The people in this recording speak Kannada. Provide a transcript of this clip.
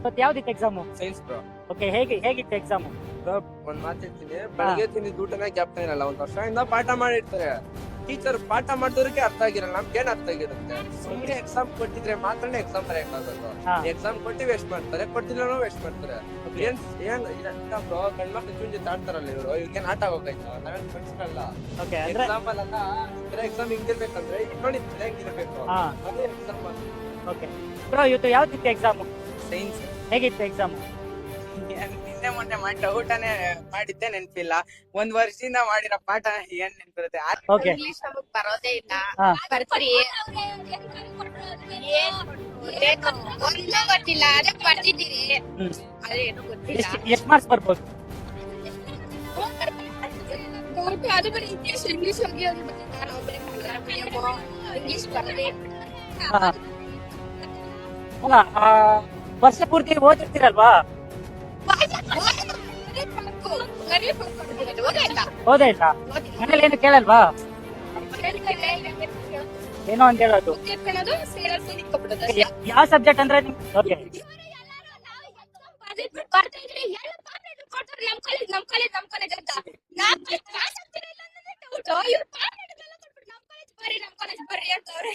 ಇವತ್ತು ಯಾವ್ದಿತ್ತು ಎಕ್ಸಾಮು? Science bro. ಓಕೆ, ಹೇಗಿತ್ತು ಎಕ್ಸಾಮು? ಬ್ರೋ ಒಂದ್ ಮಾತು ಹೇಳ್ತೀನಿ, ಬೆಳಗ್ಗೆ ತಿಂದಿದ್ದು ಊಟನೇ ಜ್ಞಾಪಕ ಇರಲ್ಲ. ಒಂದ್ ವರ್ಷದಿಂದ ಪಾಠ ಮಾಡಿರ್ತಾರೆ, ಟೀಚರ್ ಪಾಠ ಮಾಡಿದವ್ರಿಗೆ ಅರ್ಥ ಆಗಿರಲ್ಲ, ನಮ್ಗೆ ಏನ್ ಅರ್ಥ ಆಗಿರುತ್ತೆ? ಸುಮ್ಮನೆ ಎಕ್ಸಾಮ್ ಕೊಟ್ಟಿದ್ರೆ ಮಾತ್ರನೇ ಎಕ್ಸಾಮ್ ಬರೆಯಕ್ಕಾಗೋದು. ಹಾ. ಎಕ್ಸಾಮ್ ಕೊಟ್ಟು ವೇಸ್ಟ್ ಮಾಡ್ತಾರೆ, ಕೊಟ್ಟಿಲ್ಲ ವೇಸ್ಟ್ ಮಾಡ್ತಾರೆ. ಏನ್ ಬ್ರೋ, ಗಂಡ್ಮಕ್ಳು ಚೂಂಜಿ ತಾಡ್ತಾರಲ್ಲ ಇವ್ರು, ಇವ್ರಿಗೇನ್ ಆಟ ಹೋಗೈತು? ನಾವೇನ್ ಫ್ರೆಂಡ್ಸ್ಗಳಲ್ಲ. ಓಕೆ, ಅಂದ್ರೆ ಎಕ್ಸಾಮ್ ಅಲ್ಲ, ಎಕ್ಸಾಮ್ ಹಿಂಗಿರ್ಬೇಕಂದ್ರೆ ಈಗ ನೋಡಿ ಹೆಂಗಿರ್ಬೇಕು, ಹಾ. ಅದೇ ಎಕ್ಸಾಮ್. ಓಕೆ ಬ್ರೋ, ಇವತ್ತು ಯಾವ್ದಿತ್ತು ಎಕ್ಸಾಮು? ಸೈನ್ಸ್. ಹೇಗಿತ್ತು ಎಕ್ಸಾಮು? ನಿನ್ನೆ ಮೊನ್ನೆ ಮಾಡಿ ಊಟನೇ ಮಾಡಿದ್ದೆ ನೆನ್ಪಿಲ್ಲ. ಒಂದ್ ವರ್ಷದಿಂದ ಮಾಡಿರೋ ಪಾಠ ಏನ್ ನೆನ್ಪಿರುತ್ತೆ? ಓಕೆ, ಇಂಗ್ಲಿಷ್ ನಮಗ್ ಬರೋದೇ ಇಲ್ಲ. ಹಾ. ಬರ್ತೀರಿ ಒಂದೇ ಗೊತ್ತಿಲ್ಲ, ಅದಕ್ಕೆ ಬರ್ತಿದ್ದೀರಿ. ಹ್ಮ್. ಅದೇ ಏನು ಗೊತ್ತಿಲ್ಲ. ಎಷ್ಟು ಮಾರ್ಕ್ಸ್ ಬರ್ಬೋದು? ಅದು ಬರೀ ಇಂಗ್ಲಿಷ್ ಹೋಗಿ ಅದು ಬರ್ತಿಲ್ಲ. ನಾವು ಬರೀ ಕನ್ನಡ ಮೀಡಿಯಮ್ಮು, ಇಂಗ್ಲಿಷ್ ಬರೋದೇ ಇಲ್ಲ. ಹಾ. ಅಲ್ಲ, ವರ್ಷ ಪೂರ್ತಿ ಓದಿರ್ತೀರಲ್ವಾ? ಓದೇ ಇಲ್ಲ? ಮನೇಲಿ ಏನು ಕೇಳಲ್ವಾ? ಏನೋ ಅಂತ ಹೇಳೋದು. ಯಾವ ಸಬ್ಜೆಕ್ಟ್ ಅಂದ್ರೆ ಓಕೆ, ನಮ್ ಕಾಲೇಜ್ ಬರ್ರಿ ಅಂತವ್ರೆ.